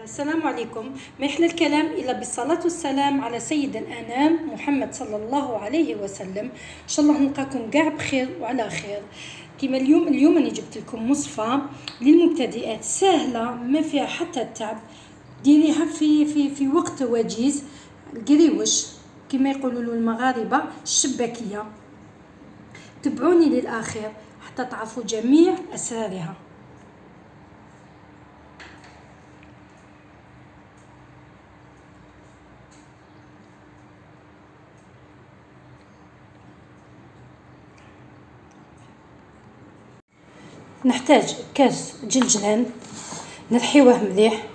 السلام عليكم. ما يحلى الكلام إلا بالصلاة والسلام على سيد الأنام محمد صلى الله عليه وسلم. إن شاء الله نلقاكم قاع بخير وعلى خير. كما اليوم أنا جبت لكم وصفة للمبتدئات سهلة ما فيها حتى تعب. ديريها في وقت وجيز، القريوش كما يقولوا المغاربة الشباكية. تبعوني للآخر حتى تعرفوا جميع أسرارها. نحتاج كاس جلجلان نرحيوه مليح،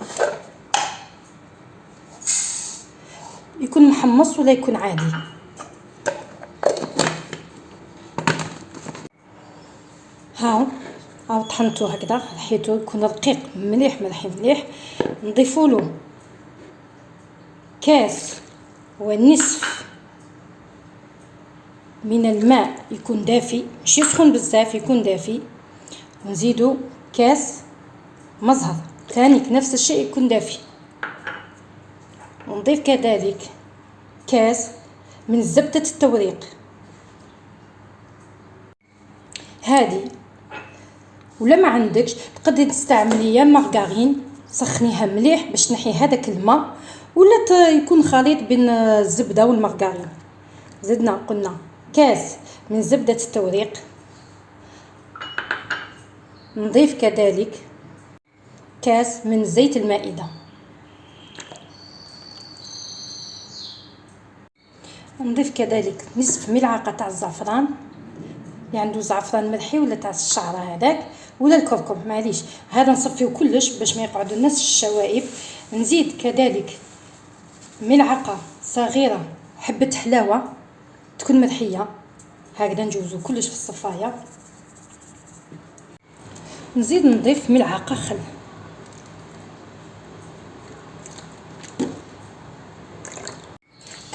يكون محمص ولا يكون عادي. هاو طحنتو هكذا، رحيتو يكون رقيق مليح مليح. نضيفوا له كاس ونصف من الماء يكون دافي، ماشي سخون بزاف، يكون دافي. ونزيدو كاس مزهر ثاني نفس الشيء يكون دافي. ونضيف كذلك كاس من زبدة التوريق هذه، ولا ما عندكش تقدري تستعملي يا المارغرين، سخنيها مليح باش تنحي هذاك الماء، ولا يكون خليط بين الزبده والمارغرين. زدنا قلنا كاس من زبدة التوريق، نضيف كذلك كاس من زيت المائدة، نضيف كذلك نصف ملعقة تاع الزعفران، اللي عنده زعفران ملحي ولا تاع الشعرة هذاك، ولا الكركم معليش، هذا نصفيه كلش باش ما يقعدوا الناس الشوائب. نزيد كذلك ملعقة صغيرة حبة حلاوة تكون ملحية، هكذا نجوزو كلش في الصفاية. نزيد نضيف ملعقة خل،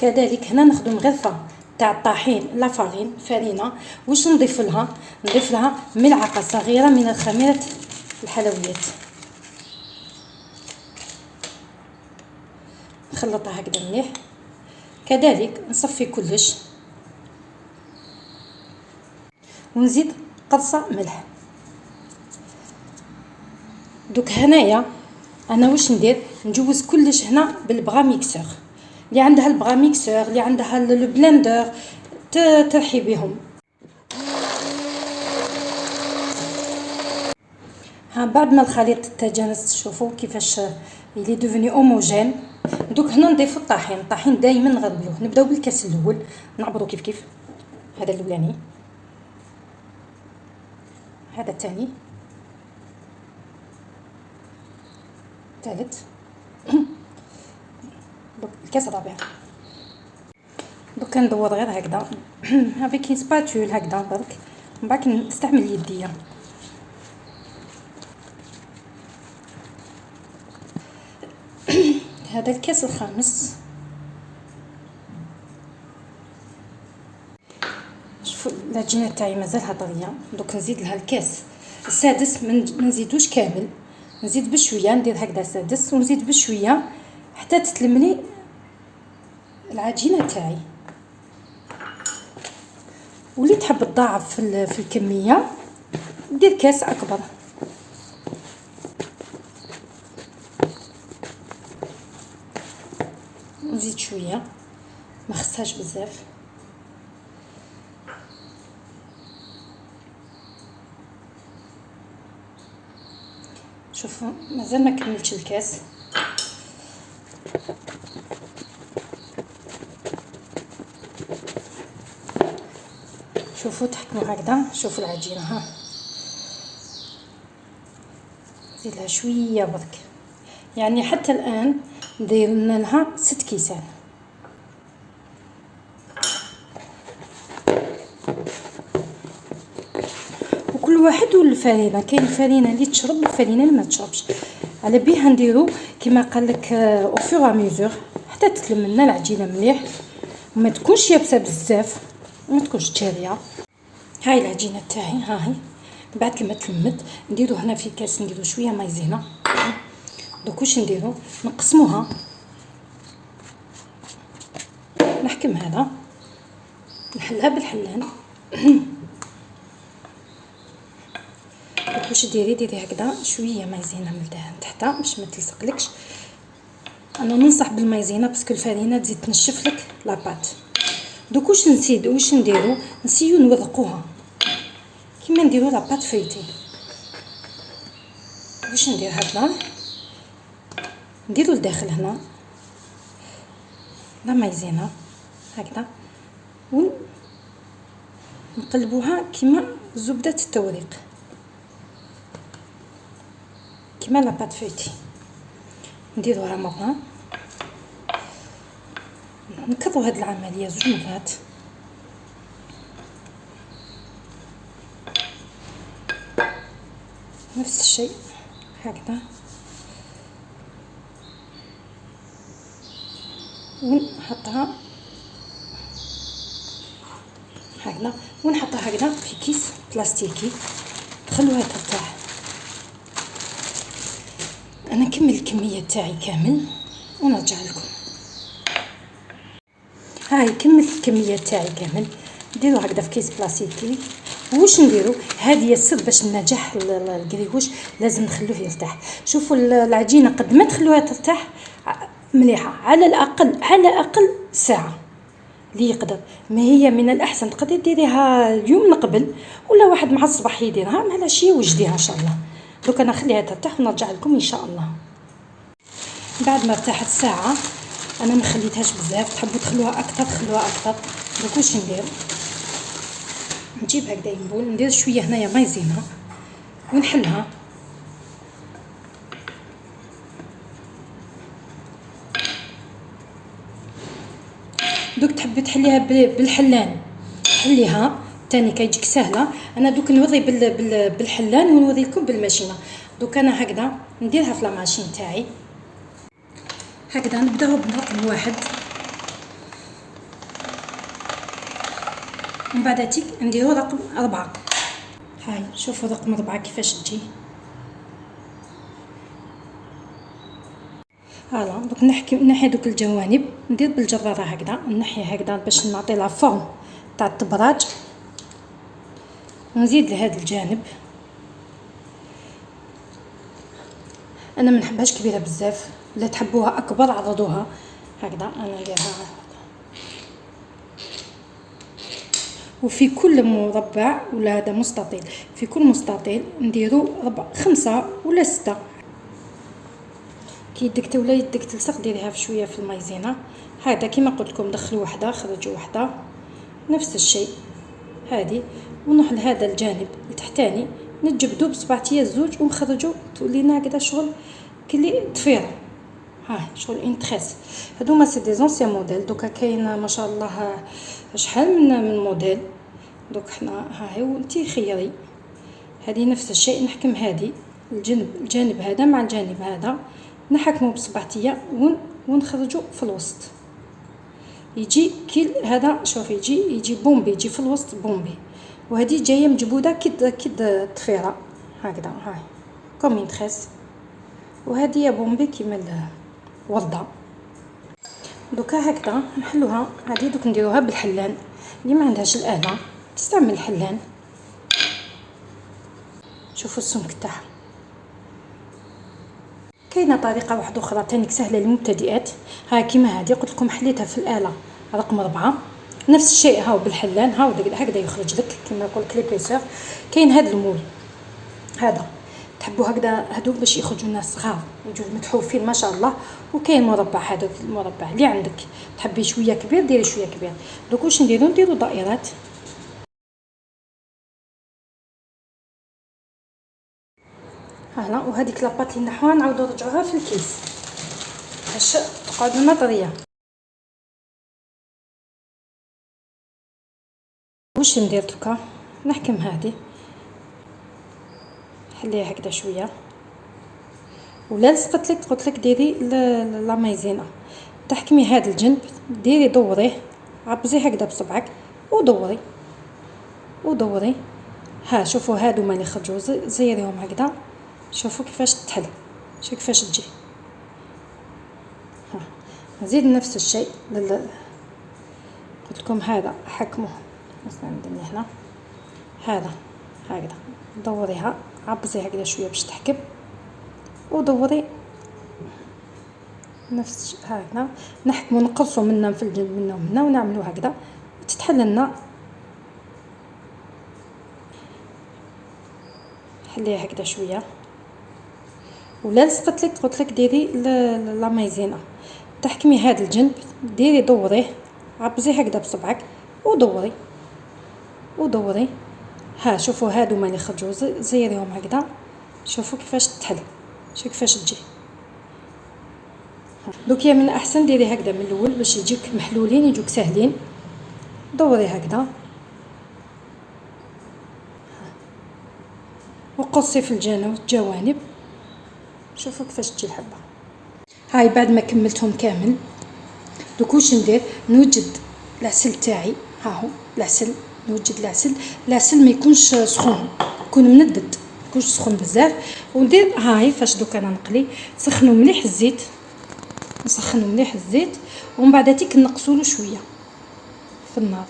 كذلك هنا نخدم غرفة تاع الطحين لافارين فرينة. واش نضيف لها ملعقة صغيرة من الخميرة الحلويات، نخلطها هكذا مليح. كذلك نصفي كلش ونزيد قرصة ملح. دوك هنايا انا واش ندير، نجوز كلش هنا بالبغا ميكسور، اللي عندها البغا ميكسور، اللي عندها البلندر ترحي بهم. ها بعد ما الخليط تجانس، شوفوا كيفاش يلي دوفني هوموجين. دوك هنا نضيفوا الطحين دائما نغربلوه. نبداو بالكاس الاول، نعبروا كيف هذا الاولاني، هذا الثاني، الثالث، الكاس الرابع. دوك ندور غير هكذا افيك سباتول هكذا برك، من بعد نستعمل يديا. هذا الكاس الخامس. شوفوا العجينه تاعي مازالها طريه، دوك نزيد لها الكاس السادس. ما نزيدوش كامل، نزيد بشويه، ندير هكذا سادس ونزيد بشويه حتى تتلملي العجينه تاعي. واللي تحب تضاعف في الكميه دير كاس اكبر. نزيد شويه، ما خصهاش بزاف. شوفوا مازال ما كملتش الكاس. شوفوا تحكموا هكذا، شوفوا العجينه ها، نزيد لها شويه برك، يعني حتى الان دايرنا لها 6 كيسان. وكل واحد والفرينه، كاين الفرينه اللي تشرب والفرينه اللي ما تشربش. على بها نديرو كما قال لك او فور ميزور حتى تتلم لنا العجينه مليح، وما تكونش يابسه بزاف وما تكونش تشاريه. هاي العجينه تاعي، ها هي بعد لما تلمت نديرو هنا في كاس، نديرو شويه مايزينا دوك واش نديرو؟ نقسموها، نحكم هذا نحلها بالحلان. دوك واش ديري هكذا شويه مايزينا من تحت باش ما تلصقلكش. انا ننصح بالمايزينا باسكو الفرينه تزيد تنشف لك لاباط. دوك واش نديرو؟ نسيو نوضقوها كيما نديرو لاباط فيتي. واش ندير هكذا، نديرو لداخل هنا لا مايزينا هكذا، ونقلبوها كيما زبدة التوريق، كيما لاباط فيتي. نديروها مرة، نكررو هاد العملية 2 مرات. نفس الشيء هكذا، ونحطها هكذا، ونحطها هكذا في كيس بلاستيكي، تخلوها ترتاح. انا نكمل الكميه تاعي كامل ونرجع لكم. هاي كملت الكميه تاعي كامل، نديرو هكذا في كيس بلاستيكي. واش نديرو؟ هذه السر باش النجاح الكريوش، لازم نخلوه يرتاح. شوفوا العجينه قد ما تخلوها ترتاح مليحه، على الاقل ساعه اللي يقدر. ما هي من الاحسن تقدري ديريها اليوم من قبل، ولا واحد مع الصباح يديرها مع العشيه وجديها ان شاء الله. دوك انا نخليها ترتاح ونرجع لكم ان شاء الله. بعد ما ارتاحت ساعه، انا ما خليتهاش بزاف، تحبوا تخلوها اكثر خلوها اكثر. دوك واش ندير؟ نجيب هكذا ينبول، ندير شويه هنايا مايزينا ونحلها. دوك تحبي تحليها بالحلان حليها تاني كيجيك سهله. انا دوك نوري بالحلان ونوري لكم بالماشينه. دوك انا هكذا نديرها في لا ماشين تاعي هكذا. نبداو برقم 1، ومن بعد تيك نديرو رقم 4. هاي شوفوا رقم 4 كيفاش تجي. هلا دوك نحي دوك الجوانب، ندير بالجراره هكذا، نحي هكذا باش نعطي لها فورم تاع الطبراج، ونزيد لهذا الجانب. انا ما نحبهاش كبيره بزاف، لا تحبوها اكبر عرضوها هكذا. انا نديرها وفي كل مربع ولا هذا مستطيل، في كل مستطيل نديرو 5 ولا 6. كي يدك ولا يدك تلصق ديريها في شويه في المايزينا هذا كيما قلت لكم. دخلوا وحده خرجوا وحده، نفس الشيء هذه. ونروح لهذا الجانب التحتاني نجبدو بصبعتيه زوج ونخرجوا، تولينا هكذا شغل كلي ضفيره. هاي شغل اون تريس. هذوما سي دي زونسيان موديل، دوكا كاين ما شاء الله شحال من موديل. دوك حنا هاي وانتي خيري. هذه نفس الشيء، نحكم هذه الجانب هذا مع الجانب هذا، نحكمه بصبعتيه ونخرجوا في الوسط. يجي كيل هذا، شوف يجي بومبي، يجي في الوسط بومبي. وهذه جايه مجبوده كد الطفيره هكذا. هاي كومين تريس. وهذه يا بومبي كيما الورده. دوكا هكذا نحلوها. هذه دوك نديروها بالحلان، اللي ما عندهاش الاله تستعمل الحلان. شوفوا السمك تاعها. كاينه طريقه واحده اخرى تانيك سهله للمبتدئات. ها كيما هذه قلت لكم حليتها في الاله رقم 4، نفس الشيء هاو بالحلان. هاو هكذا يخرج لك كيما يقول لك ليبيسور. كاين هذا المول هذا تحبوا هكذا، هادو باش يخرجوا الناس صغار يجوا متحوفين ما شاء الله. وكاين مربع، هذا المربع اللي عندك تحبي شويه كبير ديري شويه كبير. دوك واش نديرو دائرات. هنا وهذيك لاباط اللي نحوها نعاودو نرجعوها في الكيس باش تقعد لنا طريه. واش ندير دوكا؟ نحكم هذه خليها هكذا شويه، ولا لصقت لك قلت لك ديري لا مايزينا. تحكمي هذا الجنب ديري دوريه، عبزيه هكذا بصبعك ودوري. ها شوفوا هادو ما اللي خرجوا زيريهم هكذا. شوفوا كيفاش تحل، شوفوا كيفاش تجي. نزيد نفس الشيء قلت لكم هذا حكمه مثلا عندنا هنا هذا هكذا، دوريها عبزي هكذا شويه باش تحكم، ودوري نفس هكذا، نحكمو نقصوا منا في الجنب منا ومنا ونعملو هكذا وتتحل لنا. حليها هكذا شويه، ولا لصقت لك قلت لك ديري لا مايزينا، تحكمي هذا الجنب ديري دوريه عبزي هكذا بصبعك ودوري ودوري. ها شوفوا هادو ما اللي خرجوا زيريهم هكذا، شوفوا كيفاش تحل، شوفوا كيفاش تجي. دوك من الاحسن ديري هكذا من الاول باش يجيك محلولين يجوك ساهلين. دوري هكذا وقصي في الجوانب، شوفوا كيفاش تجي الحبه. هاي بعد ما كملتهم كامل دوك واش ندير، نوجد العسل تاعي. ها هو العسل، نوجد العسل ما يكونش سخون، يكون مندد، ما يكونش سخون بزاف. وندير هاي فاش دوك انا نقلي، سخنوا مليح الزيت، نسخنوا مليح الزيت ومن بعد تيك نقصوا له شويه في النار.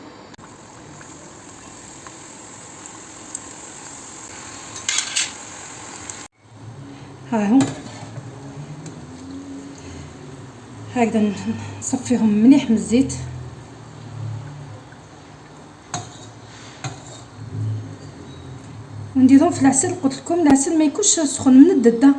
ها هو هكذا نصفيهم مليح من الزيت. ونديرهم في العسل، قلت لكم العسل ما يكونش سخون مندد.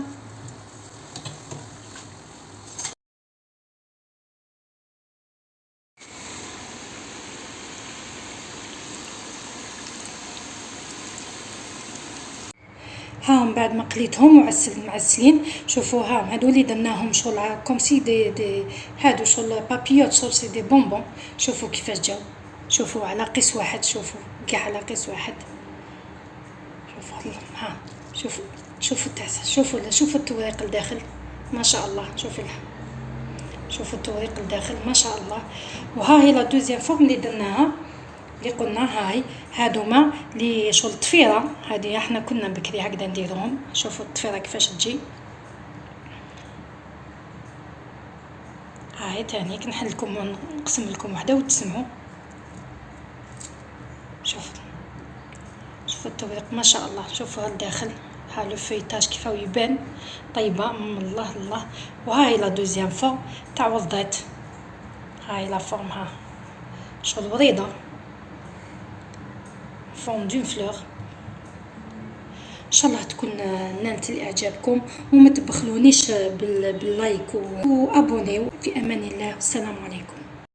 ها من بعد ما قليتهم معسلين، شوفوا ها هادو اللي درناهم شغل كوم سي دي هادو شغل بابيوت، شغل سي دي بونبون. شوفوا كيفاش جاو، شوفوا على قيس واحد، شوفوا كاع على قيس واحد. شوفوا ها شوفوا التعسه، شوفوا التوريق الداخل ما شاء الله. شوفوا التوريق الداخل ما شاء الله. وها هي لا دوزيام فورم اللي درناها، اللي قلنا هاي هادوما لي شغل الطفيره، هذه احنا كنا بكري هكذا نديروهم. شوفوا الطفيره كيفاش تجي. هاي تاني كنحل لكم ونقسم لكم وحده وتسمعوا. شوفوا التوريق ما شاء الله. شوفوا الداخل، ها لو فيتاج كيفاه يبان طيبه من الله. وهاي لا دوزيام فورم تاع وضات، هاي لا فورم ها شغل وريضه، فورم دون فلور. ان شاء الله تكون نالت اعجابكم، وما تبخلونيش باللايك وابونيو. في امان الله، والسلام عليكم.